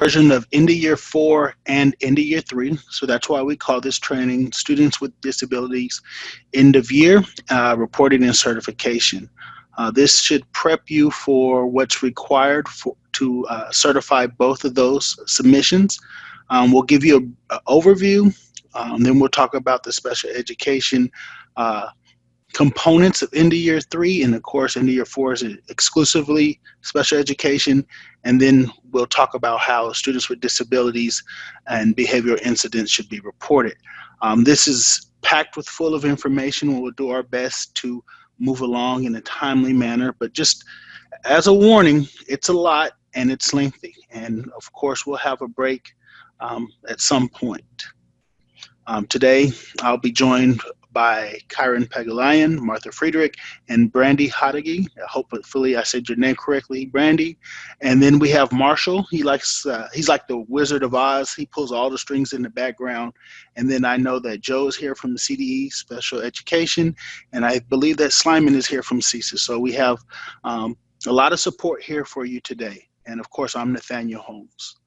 version of end of year 4 and end of year 3. So that's why we call this training Students with Disabilities End of Year Reporting and Certification. This should prep you for what's required to certify both of those submissions. We'll give you an overview, then we'll talk about the special education components of end of year 3, and of course end of year 4 is exclusively special education, and then we'll talk about how students with disabilities and behavioral incidents should be reported. This is packed with full of information. We'll do our best to move along in a timely manner, but just as a warning, it's a lot and it's lengthy, and of course we'll have a break at some point. Today I'll be joined by Kyron Pagulayan, Martha Friedrich, and Brandy Hodegi. Hopefully I said your name correctly, Brandy. And then we have Marshall. He's like the Wizard of Oz. He pulls all the strings in the background. And then I know that Joe is here from the CDE, Special Education, and I believe that Slyman is here from CSIS. So we have a lot of support here for you today. And of course, I'm Nathaniel Holmes.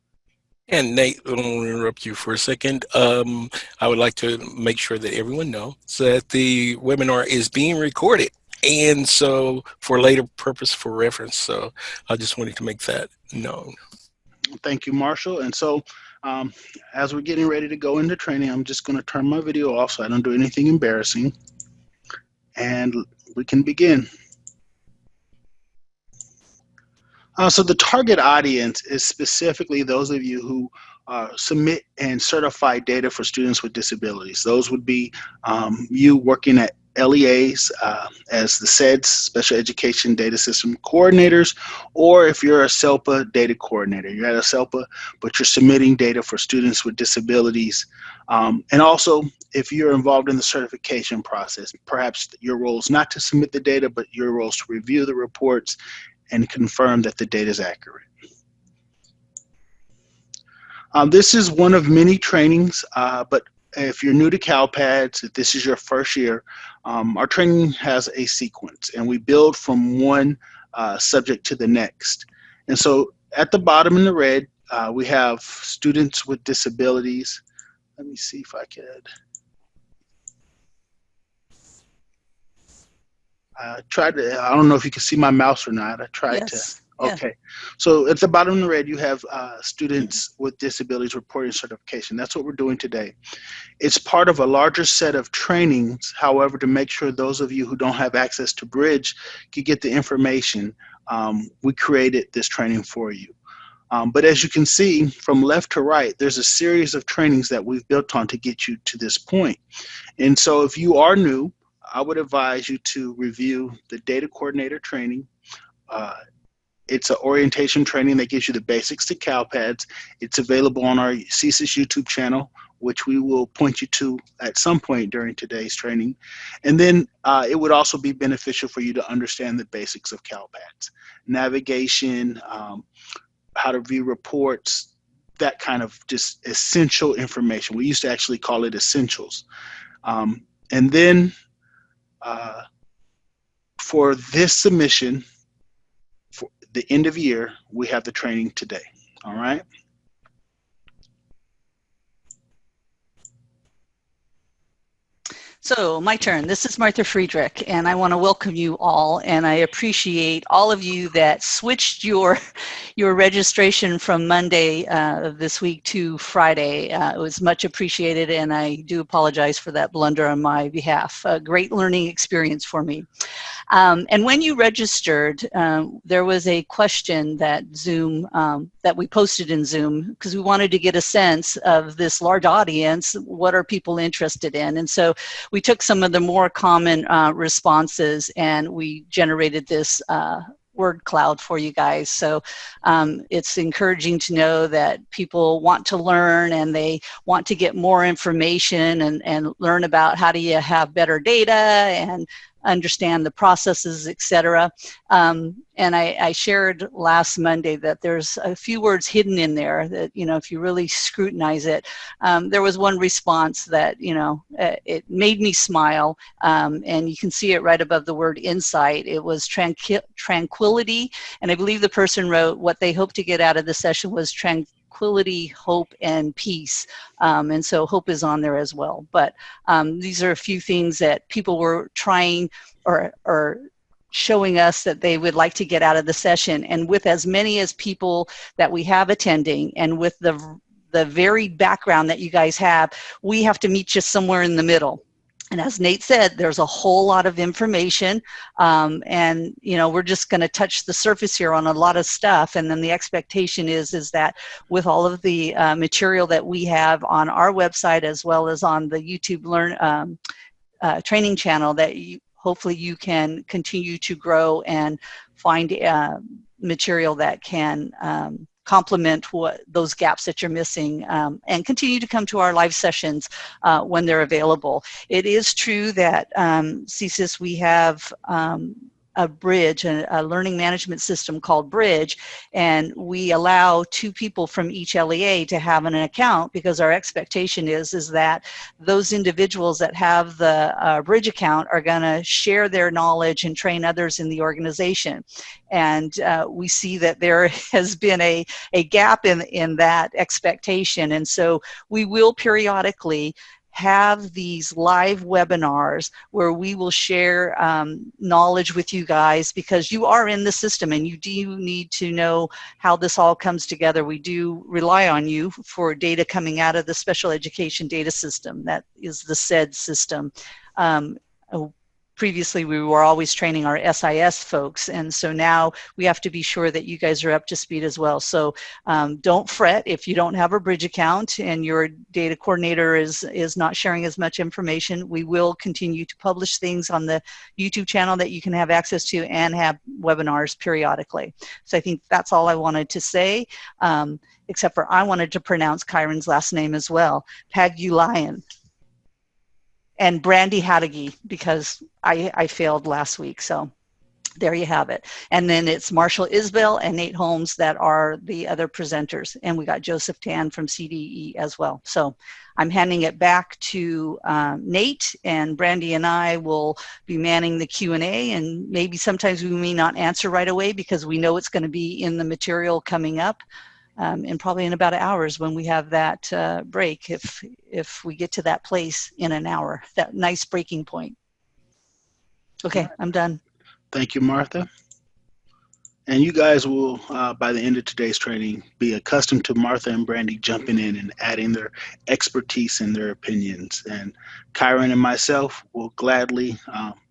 And Nate, I don't want to interrupt you for a second. I would like to make sure that everyone knows that the webinar is being recorded, and so for later purpose for reference. So I just wanted to make that known. Thank you, Marshall. And so as we're getting ready to go into training, I'm just going to turn my video off so I don't do anything embarrassing, and we can begin. So the target audience is specifically those of you who submit and certify data for students with disabilities. Those would be you working at LEAs as the SEDS, Special Education Data System Coordinators, or if you're a SELPA data coordinator. You're at a SELPA, but you're submitting data for students with disabilities. And also, if you're involved in the certification process, perhaps your role is not to submit the data, but your role is to review the reports and confirm that the data is accurate. This is one of many trainings, but if you're new to CalPADS, if this is your first year, our training has a sequence, and we build from one subject to the next. And so at the bottom in the red, we have students with disabilities. Let me see if I could. I don't know if you can see my mouse or not. I tried to. Okay. Yeah. So at the bottom of the red, you have students with disabilities reporting certification. That's what we're doing today. It's part of a larger set of trainings. However, to make sure those of you who don't have access to Bridge can get the information, we created this training for you. But as you can see, from left to right, there's a series of trainings that we've built on to get you to this point. And so if you are new, I would advise you to review the data coordinator training. It's an orientation training that gives you the basics to CalPADS. It's available on our CSIS YouTube channel, which we will point you to at some point during today's training. And then it would also be beneficial for you to understand the basics of CalPADS. Navigation, how to view reports, that kind of just essential information. We used to actually call it essentials. And then for this submission, for the end of year, we have the training today, all right? So my turn. This is Martha Friedrich, and I want to welcome you all, and I appreciate all of you that switched your registration from Monday of this week to Friday. It was much appreciated, and I do apologize for that blunder on my behalf. A great learning experience for me. And when you registered, there was a question that Zoom, that we posted in Zoom, because we wanted to get a sense of this large audience, what are people interested in? And so we took some of the more common responses, and we generated this word cloud for you guys. So it's encouraging to know that people want to learn, and they want to get more information and learn about how do you have better data and understand the processes, etc. And I shared last Monday that there's a few words hidden in there that, you know, if you really scrutinize it, there was one response that, you know, it made me smile, and you can see it right above the word insight. It was tranquility, and I believe the person wrote what they hoped to get out of the session was tranquility, hope, and peace. And so hope is on there as well. But these are a few things that people were trying or showing us that they would like to get out of the session. And with as many as people that we have attending, and with the varied background that you guys have, we have to meet just somewhere in the middle. And as Nate said, there's a whole lot of information, and we're just going to touch the surface here on a lot of stuff. And then the expectation is that with all of the material that we have on our website, as well as on the YouTube training channel, that hopefully you can continue to grow and find material that can complement those gaps that you're missing, and continue to come to our live sessions when they're available. It is true that CSIS, we have a bridge, a learning management system called Bridge, and we allow 2 people from each LEA to have an account, because our expectation is that those individuals that have the Bridge account are going to share their knowledge and train others in the organization. And we see that there has been a gap in that expectation. And so we will periodically have these live webinars where we will share knowledge with you guys, because you are in the system and you do need to know how this all comes together. We do rely on you for data coming out of the special education data system. That is the SEDS system. Previously, we were always training our SIS folks, and so now we have to be sure that you guys are up to speed as well. So don't fret if you don't have a Bridge account and your data coordinator is not sharing as much information. We will continue to publish things on the YouTube channel that you can have access to, and have webinars periodically. So I think that's all I wanted to say, except for I wanted to pronounce Kyron's last name as well, Pagulayan. And Brandy Hadagi, because I failed last week. So there you have it. And then it's Marshall Isbell and Nate Holmes that are the other presenters. And we got Joseph Tan from CDE as well. So I'm handing it back to Nate, and Brandy and I will be manning the Q&A. And maybe sometimes we may not answer right away, because we know it's going to be in the material coming up. And probably in about hours when we have that break, if we get to that place in an hour, that nice breaking point. Okay, I'm done. Thank you, Martha. And you guys will, by the end of today's training, be accustomed to Martha and Brandy jumping in and adding their expertise and their opinions. And Kyron and myself will gladly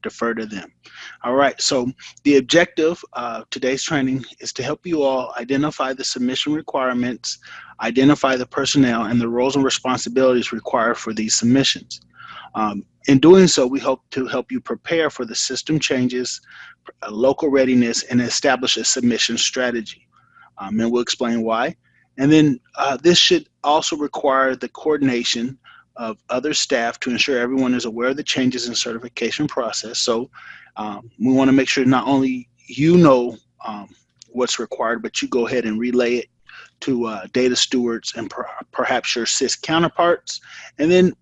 defer to them. All right, so the objective of today's training is to help you all identify the submission requirements, identify the personnel, and the roles and responsibilities required for these submissions. In doing so, we hope to help you prepare for the system changes, local readiness, and establish a submission strategy. And we'll explain why. And then this should also require the coordination of other staff to ensure everyone is aware of the changes in certification process. So we want to make sure not only you know what's required, but you go ahead and relay it to data stewards and perhaps your SIS counterparts. And then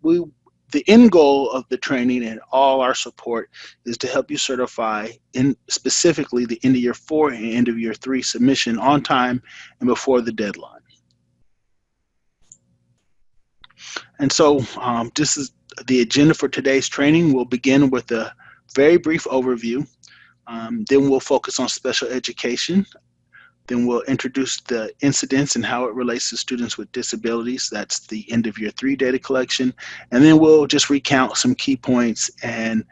the end goal of the training and all our support is to help you certify in specifically the end of year 4 and end of year 3 submission on time and before the deadline. And so this is the agenda for today's training. We'll begin with a very brief overview. Then we'll focus on special education. Then we'll introduce the incidents and how it relates to students with disabilities. That's the end of year 3 data collection. And then we'll just recount some key points and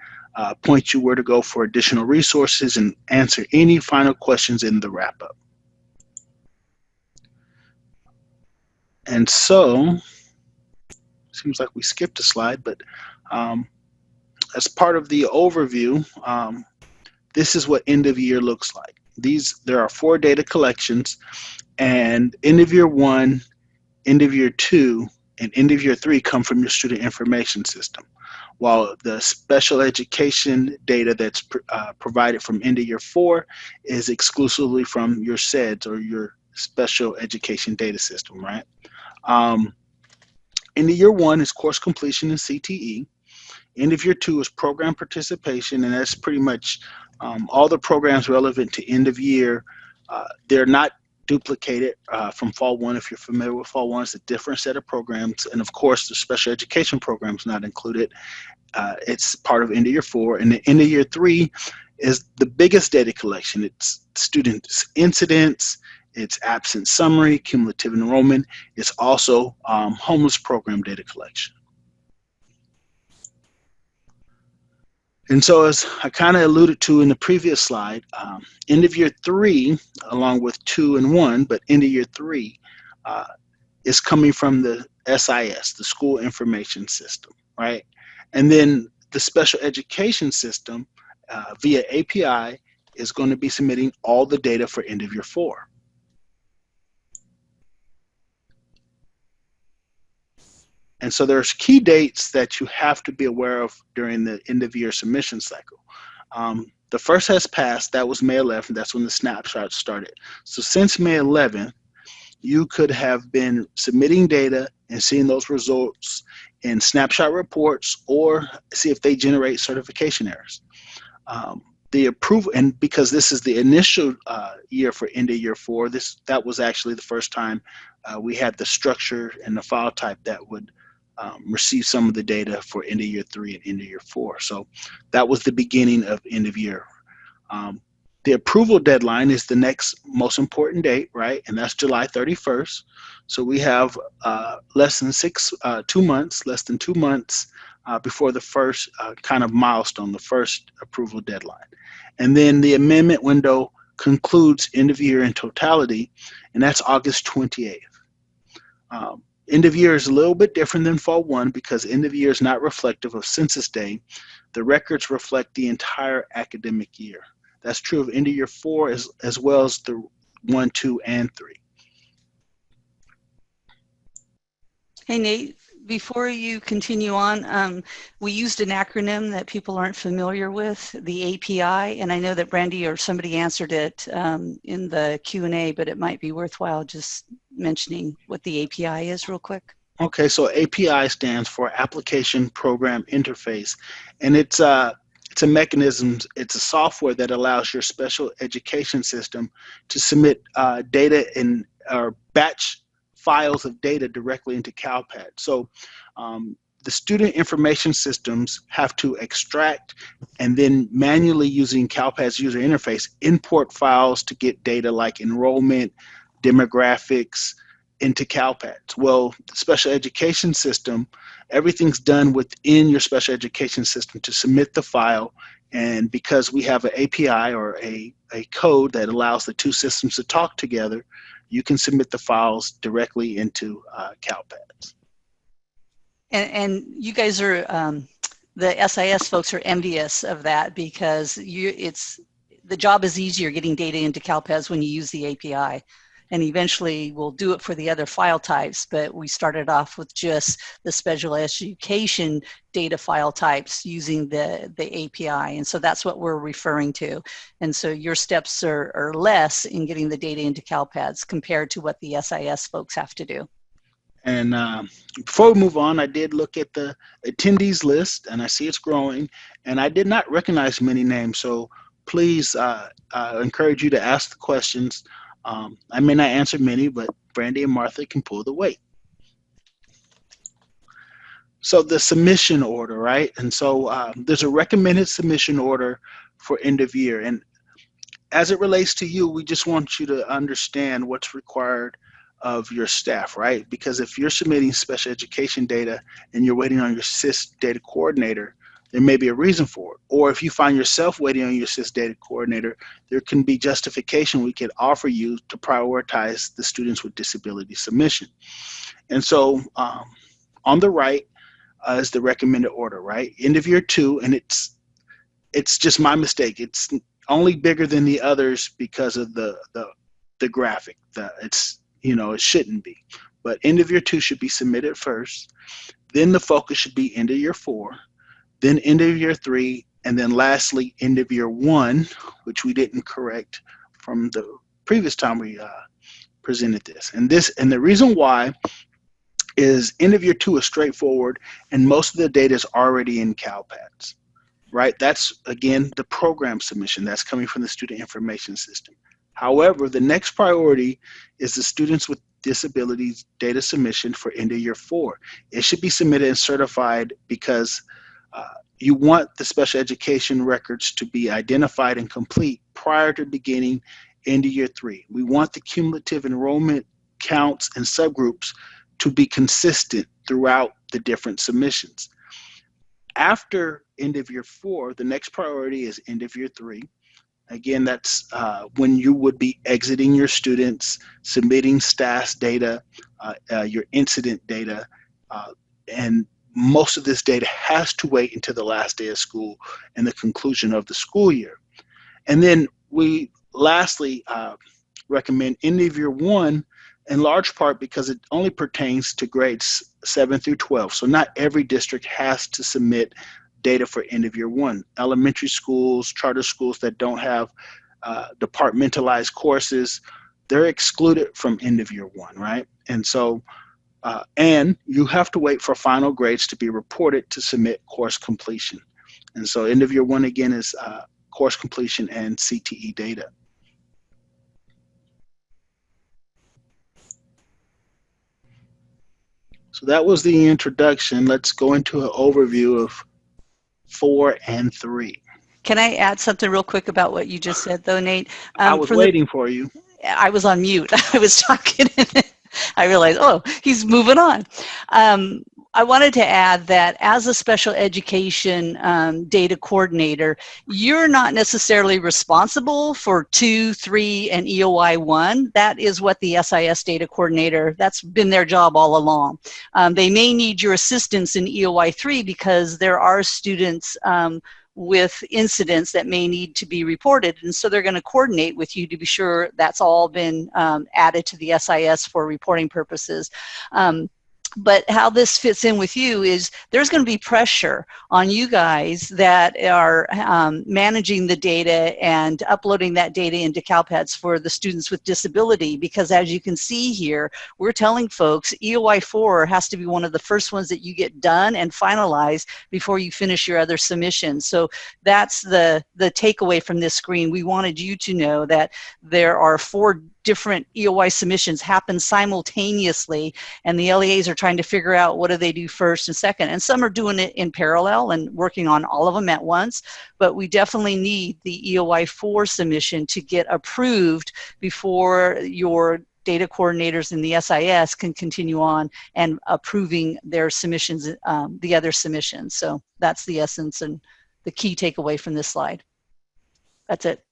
point you where to go for additional resources and answer any final questions in the wrap up. And so, seems like we skipped a slide, but as part of the overview, this is what end of year looks like. There are 4 data collections, and end of year 1, end of year 2, and end of year 3 come from your student information system, while the special education data that's provided from end of year 4 is exclusively from your SEDS, or your special education data system, right? End of year 1 is course completion and CTE. End of year 2 is program participation, and that's pretty much all the programs relevant to end of year. They're not duplicated from Fall 1. If you're familiar with Fall 1, it's a different set of programs. And of course, the special education programs not included. It's part of end of year 4. And the end of year 3 is the biggest data collection. It's students' incidents, it's absence summary, cumulative enrollment. It's also homeless program data collection. And so, as I kind of alluded to in the previous slide, end of year 3, along with 2 and 1, but end of year 3 is coming from the SIS, the School Information System, right? And then the special education system via API is going to be submitting all the data for end of year 4. And so there's key dates that you have to be aware of during the end of year submission cycle. The first has passed, that was May 11th, that's when the snapshot started. So since May 11th, you could have been submitting data and seeing those results in snapshot reports or see if they generate certification errors. The approval, and because this is the initial year for end of year 4, that was actually the first time we had the structure and the file type that would receive some of the data for end of year 3 and end of year 4. So that was the beginning of end of year. The approval deadline is the next most important date, right? And that's July 31st. So we have less than 2 months before the first kind of milestone, the first approval deadline. And then the amendment window concludes end of year in totality, and that's August 28th. End of year is a little bit different than Fall 1 because end of year is not reflective of Census Day. The records reflect the entire academic year. That's true of end of year 4 as well as the 1, 2, and 3. Hey, Nate, before you continue on, we used an acronym that people aren't familiar with, the API, and I know that Brandy or somebody answered it in the Q&A, but it might be worthwhile just mentioning what the API is real quick. Okay, so API stands for Application Program Interface, and it's a mechanism, it's a software that allows your special education system to submit data in or batch files of data directly into CalPad. So the student information systems have to extract and then manually using CalPad's user interface, import files to get data like enrollment, demographics into CalPads. Well, the special education system, everything's done within your special education system to submit the file. And because we have an API or a code that allows the two systems to talk together, you can submit the files directly into CalPads. And you guys are, the SIS folks are envious of that because the job is easier getting data into CalPads when you use the API. And eventually we'll do it for the other file types, but we started off with just the special education data file types using the API. And so that's what we're referring to. And so your steps are less in getting the data into CalPads compared to what the SIS folks have to do. And before we move on, I did look at the attendees list and I see it's growing, and I did not recognize many names. So please encourage you to ask the questions. I may not answer many, but Brandy and Martha can pull the weight. So the submission order, right? And so there's a recommended submission order for end of year. And as it relates to you, we just want you to understand what's required of your staff, right? Because if you're submitting special education data and you're waiting on your SIS data coordinator, there may be a reason for it. Or if you find yourself waiting on your SIS data coordinator, there can be justification we could offer you to prioritize the students with disability submission. And so on the right is the recommended order, right? End of year 2, and it's just my mistake. It's only bigger than the others because of the graphic. It shouldn't be. But end of year 2 should be submitted first. Then the focus should be end of year 4. Then end of year 3, and then lastly, end of year 1, which we didn't correct from the previous time we presented this. And the reason why is end of year 2 is straightforward, and most of the data is already in CalPads, right? That's, again, the program submission that's coming from the student information system. However, the next priority is the students with disabilities data submission for end of year 4. It should be submitted and certified because you want the special education records to be identified and complete prior to beginning end of year 3. We want the cumulative enrollment counts and subgroups to be consistent throughout the different submissions. After end of year 4, the next priority is end of year 3. Again, that's when you would be exiting your students, submitting STAS data, your incident data, and most of this data has to wait until the last day of school and the conclusion of the school year. And then we lastly recommend end of year 1 in large part because it only pertains to grades 7 through 12. So not every district has to submit data for end of year 1. Elementary schools, charter schools that don't have departmentalized courses, they're excluded from end of year 1, right? And so, and you have to wait for final grades to be reported to submit course completion. And so end of year 1 again is course completion and CTE data. So that was the introduction. Let's go into an overview of 4 and 3. Can I add something real quick about what you just said, though, Nate? I was waiting for you. I was on mute. I was talking. I realized, oh, he's moving on. I wanted to add that as a special education data coordinator, you're not necessarily responsible for 2, 3, and EOY 1. That is what the SIS data coordinator, that's been their job all along. They may need your assistance in EOY 3 because there are students with incidents that may need to be reported. And so they're going to coordinate with you to be sure that's all been added to the SIS for reporting purposes. But how this fits in with you is there's going to be pressure on you guys that are managing the data and uploading that data into CalPADS for the students with disability, because as you can see here, we're telling folks EOY 4 has to be one of the first ones that you get done and finalized before you finish your other submissions. So that's the takeaway from this screen. We wanted you to know that there are 4 different EOY submissions happen simultaneously, and the LEAs are trying to figure out what do they do first and second. And some are doing it in parallel and working on all of them at once, but we definitely need the EOY 4 submission to get approved before your data coordinators in the SIS can continue on and approving their submissions, the other submissions. So that's the essence and the key takeaway from this slide. That's it.